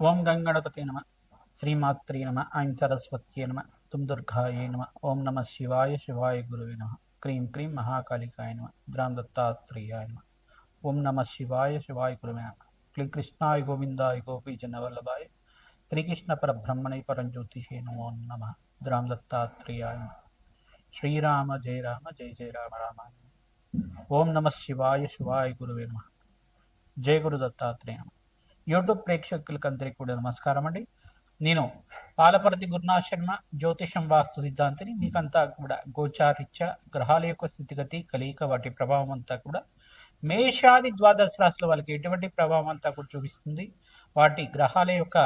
ఓం గంగణపతే నమ శ్రీమాత్రే నమ ఐం సరస్వత్యే నమ తుం దుర్గాయే నమ ఓం నమ శివాయ శివాయ గురువే నమ క్రీం క్రీం మహాకాళికాయ నమ ద్రాం దత్తాత్రేయాయ నమ ఓం నమ శివాయ శివాయ గురువే నమ క్లీం కృష్ణాయ గోవిందాయ గోపీజనవల్లభాయ శ్రీకృష్ణ పరబ్రహ్మణే పరంజ్యోతిషే నమో నమ ద్రాం దత్తాత్రేయాయ నమ శ్రీరామ జయ రామ జయ జయ రామ రామ. ఓం నమ శివాయ శివాయ గురువే నమ. జయ గురు దత్తాత్రేయ నమ. యూట్యూబ్ ప్రేక్షకులకు అందరికీ కూడా నమస్కారం అండి. నేను పాలపర్తి గురునాథ్ శర్మ, జ్యోతిషం వాస్తు సిద్ధాంతిని. మీకంతా కూడా గోచారిత్య గ్రహాల యొక్క స్థితిగతి కలయిక వాటి ప్రభావం అంతా కూడా మేషాది ద్వాదశ రాశుల వాళ్ళకి ఎటువంటి ప్రభావం అంతా కూడా చూపిస్తుంది, వాటి గ్రహాల యొక్క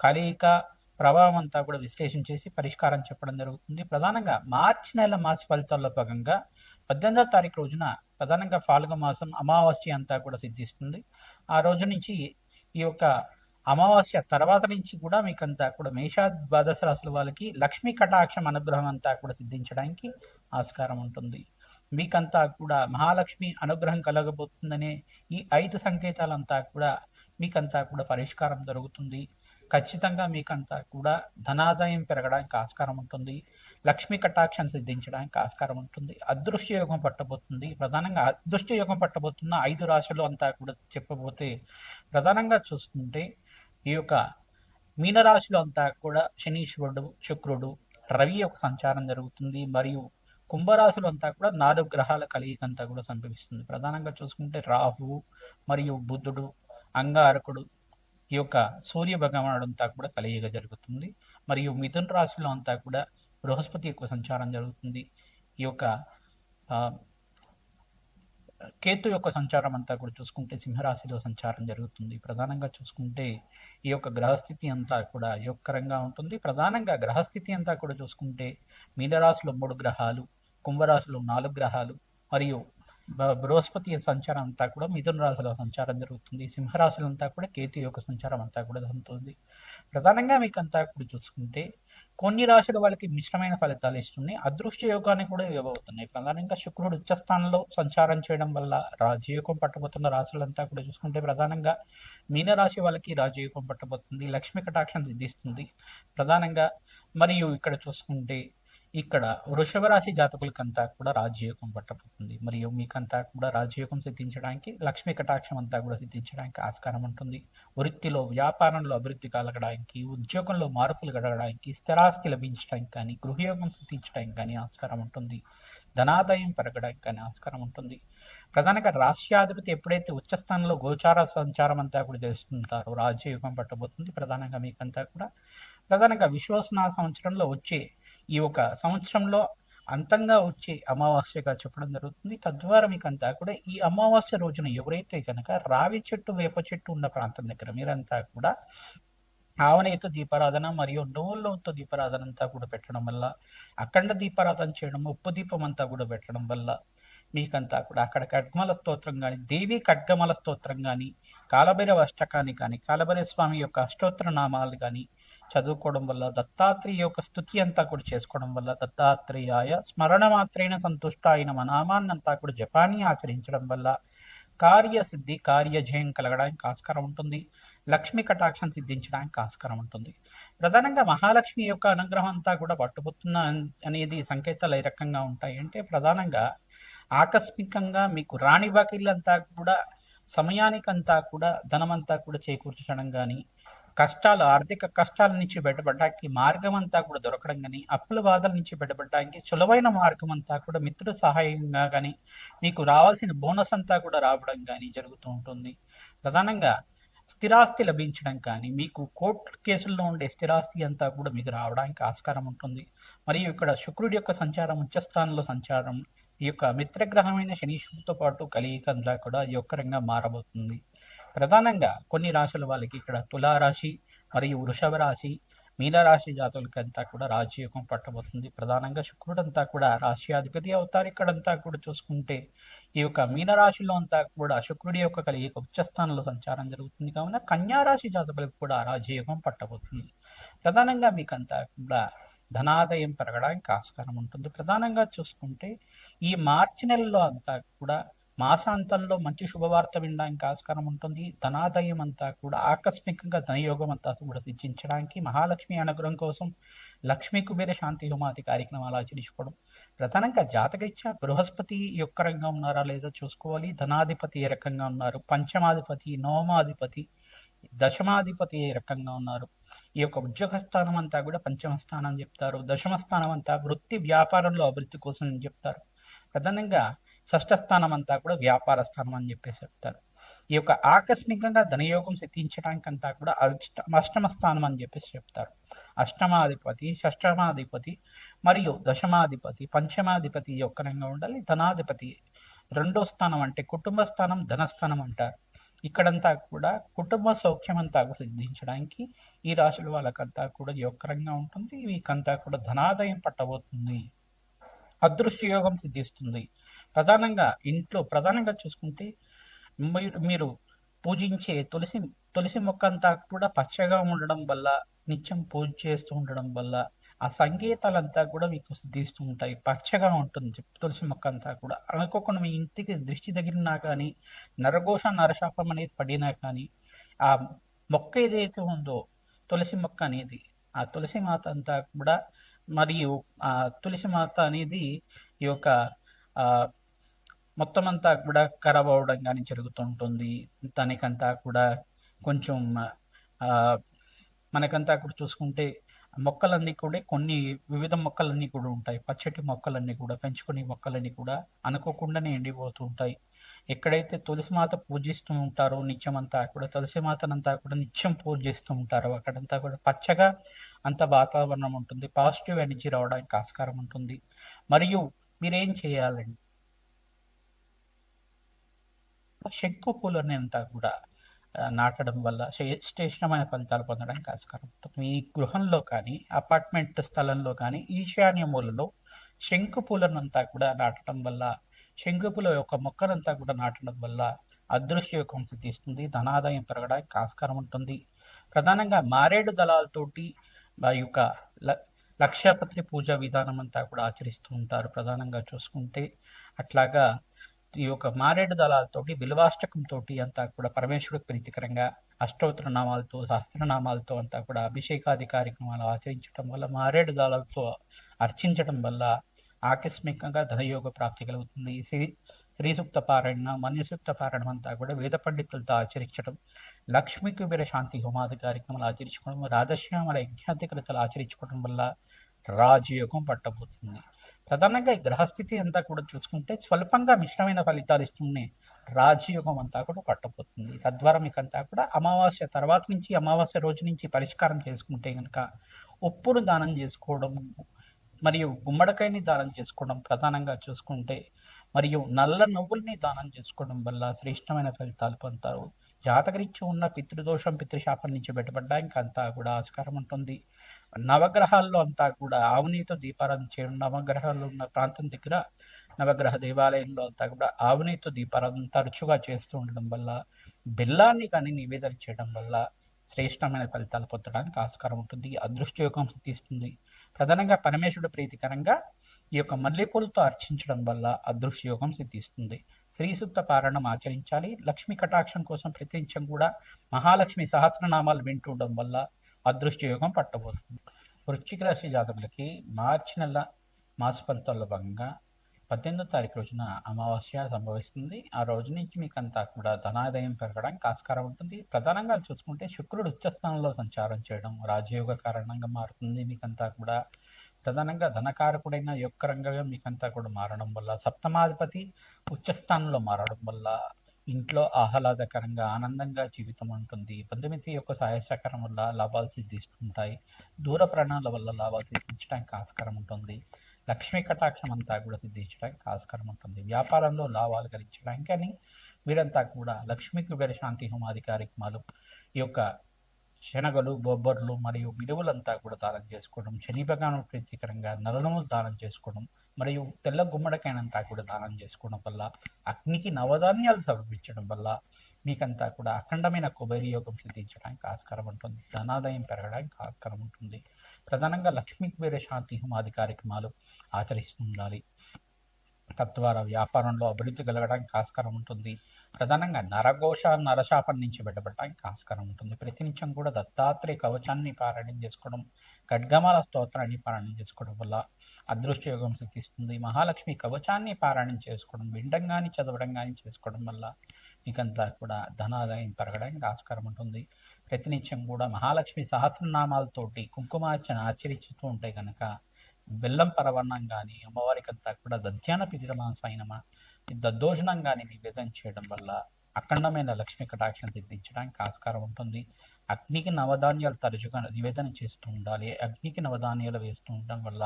కలయిక ప్రభావం అంతా కూడా విశ్లేషణ చేసి పరిష్కారం చెప్పడం జరుగుతుంది. ప్రధానంగా మార్చి నెల మాస ఫలితాల్లో భాగంగా 18వ తారీఖు రోజున ప్రధానంగా ఫాల్గ మాసం అమావాస్య అంతా కూడా సిద్ధిస్తుంది. ఆ రోజు నుంచి ఈ యొక్క అమావాస్య తర్వాత నుంచి కూడా మీకంతా కూడా మేషా ద్వాదశ రాశుల వాళ్ళకి లక్ష్మీ కటాక్షం అనుగ్రహం అంతా కూడా సిద్ధించడానికి ఆస్కారం ఉంటుంది. మీకంతా కూడా మహాలక్ష్మి అనుగ్రహం కలగబోతుందనే ఈ 5 సంకేతాలంతా కూడా మీకంతా కూడా పరిష్కారం జరుగుతుంది. ఖచ్చితంగా మీకంతా కూడా ధనాదాయం పెరగడానికి ఆస్కారం ఉంటుంది. లక్ష్మీ కటాక్షం సిద్ధించడానికి ఆస్కారం ఉంటుంది. అదృష్ట యోగం పట్టబోతుంది. ప్రధానంగా అదృష్ట యోగం పట్టబోతున్న 5 రాశులు అంతా కూడా చెప్పబోతే ప్రధానంగా చూసుకుంటే ఈ యొక్క మీనరాశిలో అంతా కూడా శనీశ్వరుడు, శుక్రుడు, రవి యొక్క సంచారం జరుగుతుంది. మరియు కుంభరాశులు అంతా కూడా 4 గ్రహాల కలయిక అంతా కూడా సంభవిస్తుంది. ప్రధానంగా చూసుకుంటే రాహువు మరియు బుధుడు, అంగారకుడు, ఈ యొక్క సూర్య భగవానుడు అంతా కూడా కలయిక జరుగుతుంది. మరియు మిథున రాశిలో అంతా కూడా బృహస్పతి యొక్క సంచారం జరుగుతుంది. ఈ యొక్క కేతు యొక్క సంచారం అంతా కూడా చూసుకుంటే సింహరాశిలో సంచారం జరుగుతుంది. ప్రధానంగా చూసుకుంటే ఈ యొక్క గ్రహస్థితి అంతా కూడా యోగకరంగా ఉంటుంది. ప్రధానంగా గ్రహస్థితి అంతా కూడా చూసుకుంటే మీనరాశిలో 3 గ్రహాలు, కుంభరాశిలో 4 గ్రహాలు మరియు బృహస్పతి సంచారం అంతా కూడా మిథున రాశిలో సంచారం జరుగుతుంది. సింహరాశులు అంతా కూడా కేతు యొక్క సంచారం అంతా కూడా జరుగుతుంది. ప్రధానంగా మీకు అంతా కూడా చూసుకుంటే కొన్ని రాశుల వాళ్ళకి మిశ్రమైన ఫలితాలు ఇస్తున్నాయి, అదృష్ట యోగాన్ని కూడా ఇవ్వబోతున్నాయి. ప్రధానంగా శుక్రుడు ఉచ్చస్థానంలో సంచారం చేయడం వల్ల రాజయోగం పట్టబోతున్న రాశులంతా కూడా చూసుకుంటే ప్రధానంగా మీనరాశి వాళ్ళకి రాజయోగం పట్టబోతుంది, లక్ష్మీ కటాక్షం సిద్ధిస్తుంది ప్రధానంగా. మరియు ఇక్కడ చూసుకుంటే ఇక్కడ వృషభ రాశి జాతకులకంతా కూడా రాజయోగం పట్టబోతుంది. మరియు మీకంతా కూడా రాజయోగం సిద్ధించడానికి, లక్ష్మీ కటాక్షం అంతా కూడా సిద్ధించడానికి ఆస్కారం ఉంటుంది. వృత్తిలో వ్యాపారంలో అభివృద్ధి కలగడానికి, ఉద్యోగంలో మార్పులు కలగడానికి, స్థిరాస్తి లభించడానికి కానీ, గృహయోగం సిద్ధించడానికి కానీ ఆస్కారం ఉంటుంది. ధనాదాయం పెరగడానికి కానీ ఆస్కారం ఉంటుంది. ప్రధానంగా రాష్ట్రాధిపతి ఎప్పుడైతే ఉచ్చస్థానంలో గోచార సంచారం అంతా కూడా చేస్తుంటారో రాజయోగం పట్టబోతుంది. ప్రధానంగా మీకంతా కూడా ప్రధానంగా విశ్వసన సంవత్సరంలో వచ్చే ఈ ఒక సంవత్సరంలో అంతంగా వచ్చే అమావాస్యగా చెప్పడం జరుగుతుంది. తద్వారా మీకంతా కూడా ఈ అమావాస్య రోజున ఎవరైతే కనుక రావి చెట్టు, వేప చెట్టు ఉన్న ప్రాంతం దగ్గర మీరంతా కూడా ఆవనేతో దీపారాధన మరియు నువ్వులతో దీపారాధన అంతా కూడా పెట్టడం వల్ల, అఖండ దీపారాధన చేయడం, ఉప్పు దీపం అంతా కూడా పెట్టడం వల్ల మీకంతా కూడా అక్కడ ఖడ్గమల స్తోత్రం కానీ, దేవి ఖడ్గమల స్తోత్రం కానీ, కాలభైరవ అష్టకాన్ని కానీ, కాలభైరవ స్వామి యొక్క అష్టోత్తర నామాలు కానీ చదువుకోవడం వల్ల, దత్తాత్రేయ యొక్క స్తుతి అంతా కూడా చేసుకోవడం వల్ల, దత్తాత్రేయాయ స్మరణ మాత్రైన సంతుష్టాయ నమ నామాన్ని అంతా కూడా జపాన్ని ఆచరించడం వల్ల కార్యసిద్ధి, కార్యజయం కలగడానికి ఆస్కారం ఉంటుంది. లక్ష్మీ కటాక్షం సిద్ధించడానికి ఆస్కారం ఉంటుంది. ప్రధానంగా మహాలక్ష్మి యొక్క అనుగ్రహం అంతా కూడా పట్టుబోతున్న అనేది సంకేతాలు ఏ రకంగా ఉంటాయి అంటే ప్రధానంగా ఆకస్మికంగా మీకు రాణి బాకీలంతా కూడా సమయానికంతా కూడా ధనమంతా కూడా చేకూర్చడం కానీ, కష్టాలు, ఆర్థిక కష్టాల నుంచి బయటపడడానికి మార్గం అంతా కూడా దొరకడం కానీ, అప్పుల బాధల నుంచి బయటపడడానికి సులువైన మార్గం అంతా కూడా మిత్రుల సహాయంగా కానీ, మీకు రావాల్సిన బోనస్ అంతా కూడా రావడం కానీ జరుగుతూ ఉంటుంది. ప్రధానంగా స్థిరాస్తి లభించడం కానీ, మీకు కోర్టు కేసుల్లో ఉండే స్థిరాస్తి అంతా కూడా మీకు రావడానికి ఆస్కారం ఉంటుంది. మరియు ఇక్కడ శుక్రుడి యొక్క సంచారం, ఉచ్చస్థానంలో సంచారం ఈ యొక్క మిత్రగ్రహమైన శనీశ్వరుడితో పాటు కలయిక అంతా కూడా యోగకరంగా మారబోతుంది. ప్రధానంగా కొన్ని రాశుల వాళ్ళకి ఇక్కడ తులారాశి మరియు వృషభ రాశి, మీనరాశి జాతులకంతా కూడా రాజయోగం పట్టబోతుంది. ప్రధానంగా శుక్రుడంతా కూడా రాశ్యాధిపతి అవుతారు. ఇక్కడంతా కూడా చూసుకుంటే ఈ యొక్క మీనరాశిలో అంతా కూడా శుక్రుడి యొక్క కలయిక ఉచ్చస్థానంలో సంచారం జరుగుతుంది. కావున కన్యారాశి జాతకులకు కూడా రాజయోగం పట్టబోతుంది. ప్రధానంగా మీకంతా కూడా ధనాదాయం పెరగడానికి ఆస్కారం ఉంటుంది. ప్రధానంగా చూసుకుంటే ఈ మార్చి నెలలో అంతా కూడా మాసాంతంలో మంచి శుభవార్త వినడానికి ఆస్కారం ఉంటుంది. ధనాదాయం అంతా కూడా ఆకస్మికంగా ధనయోగం అంతా కూడా సిద్ధించడానికి మహాలక్ష్మి అనుగ్రహం కోసం లక్ష్మీ కుబేర శాంతి హోమాది కార్యక్రమాలు ఆచరించుకోవడం. ప్రధానంగా జాతకరీత్యా బృహస్పతి యొక్క రకంగా ఉన్నారా లేదా చూసుకోవాలి. ధనాధిపతి ఏ రకంగా ఉన్నారు, పంచమాధిపతి, నవమాధిపతి, దశమాధిపతి ఏ రకంగా ఉన్నారు. ఈ యొక్క ఉద్యోగ స్థానం అంతా కూడా పంచమ స్థానం చెప్తారు. దశమ స్థానం అంతా వృత్తి వ్యాపారంలో అభివృద్ధి కోసం చెప్తారు. ప్రధానంగా షష్ఠ స్థానం అంతా కూడా వ్యాపార స్థానం అని చెప్పేసి చెప్తారు. ఈ యొక్క ఆకస్మికంగా ధనయోగం సిద్ధించడానికి అంతా కూడా అష్టమ స్థానం అని చెప్పేసి చెప్తారు. అష్టమాధిపతి, షష్టమాధిపతి మరియు దశమాధిపతి, పంచమాధిపతి యొక్క రంగా ఉండాలి. ధనాధిపతి రెండో స్థానం అంటే కుటుంబ స్థానం, ధనస్థానం అంటారు. ఇక్కడంతా కూడా కుటుంబ సౌఖ్యం అంతా కూడా సిద్ధించడానికి ఈ రాశుల వాళ్ళకంతా కూడా యొక్కరంగా ఉంటుంది. వీకంతా కూడా ధనాదాయం పట్టబోతుంది. అదృష్ట యోగం సిద్ధిస్తుంది. ప్రధానంగా చూసుకుంటే మీరు పూజించే తులసి మొక్క అంతా కూడా పచ్చగా ఉండడం వల్ల, నిత్యం పూజ చేస్తూ ఉండడం వల్ల ఆ సంకేతాలంతా కూడా మీకు సిద్ధిస్తూ ఉంటాయి. పచ్చగా ఉంటుంది తులసి మొక్క అంతా కూడా. అనుకోకుండా మీ ఇంటికి దృష్టి తగిలినా కానీ, నరఘోష నరశాపం అనేది పడినా కానీ, ఆ మొక్క ఏదైతే ఉందో తులసి మొక్క అనేది, ఆ తులసి మాత అంతా కూడా, మరియు ఆ తులసి మాత అనేది ఈ యొక్క మొత్తం అంతా కూడా ఖరాబ్ అవ్వడం కానీ జరుగుతుంటుంది. దానికంతా కూడా కొంచెం మనకంతా కూడా చూసుకుంటే మొక్కలన్నీ కూడా కొన్ని వివిధ మొక్కలన్నీ కూడా ఉంటాయి. పచ్చటి మొక్కలన్నీ కూడా, పెంచుకునే మొక్కలన్నీ కూడా అనుకోకుండానే ఎండిపోతూ ఉంటాయి. ఎక్కడైతే తులసి మాత పూజిస్తూ ఉంటారో నిత్యం అంతా కూడా, తులసి మాతనంతా కూడా నిత్యం పూజిస్తూ ఉంటారో అక్కడంతా కూడా పచ్చగా అంత వాతావరణం ఉంటుంది. పాజిటివ్ ఎనర్జీ రావడానికి ఆస్కారం ఉంటుంది. మరియు మీరేం చేయాలండి, శంకు పూలని అంతా కూడా నాటడం వల్ల శ్రేష్టమైన ఫలితాలు పొందడానికి ఆస్కారం ఉంటుంది. మీ గృహంలో కానీ, అపార్ట్మెంట్ స్థలంలో కానీ ఈశాన్య మూలలో శంకు పూలనంతా కూడా నాటడం వల్ల, శంకు పూల యొక్క మొక్కనంతా కూడా నాటడం వల్ల అదృష్ట యోగం సిద్ధిస్తుంది. ధనాదాయం పెరగడానికి ఆస్కారం ఉంటుంది. ప్రధానంగా మారేడు దళాలతోటి ఆ యొక్క లక్షపత్రి పూజ విధానం అంతా కూడా ఆచరిస్తూ ఉంటారు. ప్రధానంగా చూసుకుంటే అట్లాగా ఈ యొక్క మారేడు దళాలతోటి, బిల్వాష్టకంతో అంతా కూడా పరమేశ్వరుడికి ప్రీతికరంగా అష్టోత్తర నామాలతో, సహస్రనామాలతో అంతా కూడా అభిషేకాది కార్యక్రమాలు ఆచరించడం వల్ల, మారేడు దళాలతో అర్చించడం వల్ల ఆకస్మికంగా ధనయోగ ప్రాప్తి కలుగుతుంది. శ్రీ సూక్త పారాయణ, మన్యసూక్త పారాయణం అంతా కూడా వేద పండితులతో ఆచరించడం, లక్ష్మీ కుబేర శాంతి హోమాది కార్యక్రమాలు ఆచరించుకోవడం, రాధశ్యామల యజ్ఞాధికృతలు ఆచరించుకోవడం వల్ల రాజయోగం పట్టబోతుంది. ప్రధానంగా ఈ గ్రహస్థితి అంతా కూడా చూసుకుంటే స్వల్పంగా మిశ్రమైన ఫలితాలు ఇస్తూనే రాజయోగం అంతా కూడా పట్టబోతుంది. తద్వారా మీకు అంతా కూడా అమావాస్య తర్వాత నుంచి, అమావాస్య రోజు నుంచి పరిష్కారం చేసుకుంటే కనుక ఉప్పును దానం చేసుకోవడం, మరియు గుమ్మడికాయని దానం చేసుకోవడం ప్రధానంగా చూసుకుంటే, మరియు నల్ల నువ్వుల్ని దానం చేసుకోవడం వల్ల శ్రేష్టమైన ఫలితాలు పొందుతారు. జాతకరీత్యా ఉన్న పితృదోషం, పితృశాపం నుంచి బయటపడడానికి అంతా కూడా ఆస్కారం ఉంటుంది. నవగ్రహాల్లో అంతా కూడా ఆవునేతో దీపారాధన చేయడం, నవగ్రహాలు ఉన్న ప్రాంతం దగ్గర నవగ్రహ దేవాలయంలో అంతా కూడా ఆవునేతో దీపారాధన తరచుగా చేస్తూ ఉండడం వల్ల, బెల్లాన్ని కానీ నివేదన చేయడం వల్ల శ్రేష్టమైన ఫలితాలు పొందడానికి ఆస్కారం ఉంటుంది. అదృష్టయోగం సిద్ధిస్తుంది. ప్రధానంగా పరమేశ్వరుడు ప్రీతికరంగా ఈ యొక్క మల్లెపూలతో అర్చించడం వల్ల అదృష్టయోగం సిద్ధిస్తుంది. శ్రీ సూక్త పారాయణం ఆచరించాలి. లక్ష్మీ కటాక్షం కోసం ప్రతినిత్యం కూడా మహాలక్ష్మి సహస్రనామాలు వింటుండడం వల్ల అదృష్టయోగం పట్టబోతుంది. వృశ్చిక రాశి జాతకులకి మార్చి నెల మాస ఫలితాల్లో భాగంగా 18వ తారీఖు రోజున అమావాస్య సంభవిస్తుంది. ఆ రోజు నుంచి మీకు అంతా కూడా ధనాదాయం పెరగడానికి ఆస్కారం ఉంటుంది. ప్రధానంగా చూసుకుంటే శుక్రుడు ఉచ్చస్థానంలో సంచారం చేయడం రాజయోగ కారణంగా మారుతుంది. మీకంతా కూడా ప్రధానంగా ధనకారకుడైన యొక్క రంగంగా మీకంతా కూడా మారడం వల్ల, సప్తమాధిపతి ఉచ్చస్థానంలో మారడం వల్ల ఇంట్లో ఆహ్లాదకరంగా, ఆనందంగా జీవితం ఉంటుంది. బంధుమిత్రుల యొక్క సహాయ సహకారం వల్ల లాభాలు సిద్ధిస్తుంటాయి. దూర ప్రయాణాల వల్ల లాభాలు సిద్ధించడానికి ఆస్కారం ఉంటుంది. లక్ష్మీ కటాక్షం అంతా కూడా సిద్ధించడానికి ఆస్కారం ఉంటుంది. వ్యాపారంలో లాభాలు గడించడానికి కానీ వీరంతా కూడా లక్ష్మీ కుబేర శాంతి హోమాది కార్యక్రమాలు, ఈ యొక్క శనగలు, బొబ్బర్లు మరియు మినువులంతా కూడా దానం చేసుకోవడం, శని భగవానుడు ప్రీతికరంగా నల్లనములు దానం చేసుకోవడం, మరియు తెల్ల గుమ్మడికాయనంతా కూడా దానం చేసుకోవడం వల్ల, అగ్నికి నవధాన్యాలు సమర్పించడం వల్ల మీకంతా కూడా అఖండమైన కుబేర యోగం సిద్ధించడానికి ఆస్కారం ఉంటుంది. ధనాదాయం పెరగడానికి ఆస్కారం ఉంటుంది. ప్రధానంగా లక్ష్మీ కుబేర శాంతి హోమాది కార్యక్రమాలు ఆచరిస్తూ ఉండాలి. తద్వారా వ్యాపారంలో అభివృద్ధి కలగడానికి ఆస్కారం ఉంటుంది. ప్రధానంగా నరఘోష, నరశాపం నుంచి బయటపడడానికి ఆస్కారం ఉంటుంది. ప్రతినిత్యం కూడా దత్తాత్రేయ కవచాన్ని పారాయణం చేసుకోవడం, ఖడ్గమాల స్తోత్రాన్ని పారాయణం చేసుకోవడం వల్ల అదృష్ట యోగం సిద్ధిస్తుంది. మహాలక్ష్మి కవచాన్ని పారాయణం చేసుకోవడం, వినడం కానీ చదవడం కానీ చేసుకోవడం వల్ల మీకంతా కూడా ధనాదాయం పెరగడానికి ఆస్కారం ఉంటుంది. ప్రతినిత్యం కూడా మహాలక్ష్మి సహస్రనామాలతోటి కుంకుమార్చన ఆచరిస్తూ ఉంటే కనుక బెల్లం పరవన్నం కానీ అమ్మవారికంతా కూడా దధ్యాన పిదిరమాసైనమా దద్దోజనం కానీ నివేదన చేయడం వల్ల అఖండమైన లక్ష్మీ కటాక్షం సిద్ధించడానికి ఆస్కారం ఉంటుంది. అగ్నికి నవధాన్యాలు తరచుగా నివేదన చేస్తూ ఉండాలి. అగ్నికి నవధాన్యాలు వేస్తూ ఉండడం వల్ల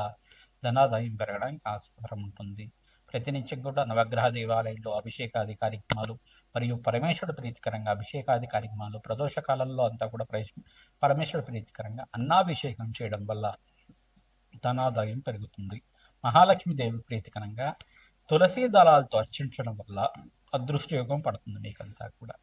ధనాదాయం పెరగడానికి ఆస్కారం ఉంటుంది. ప్రతినిత్యం కూడా నవగ్రహ దేవాలయంలో అభిషేకాది కార్యక్రమాలు మరియు పరమేశ్వరుడు ప్రీతికరంగా అభిషేకాది కార్యక్రమాలు ప్రదోష కాలంలో అంతా కూడా పరమేశ్వరుడు ప్రీతికరంగా అన్నాభిషేకం చేయడం వల్ల ధనాదాయం పెరుగుతుంది. మహాలక్ష్మీదేవి ప్రీతికరంగా తులసి దళాలతో అర్చించడం వల్ల అదృష్ట యోగం పడుతుంది మీకంతా కూడా.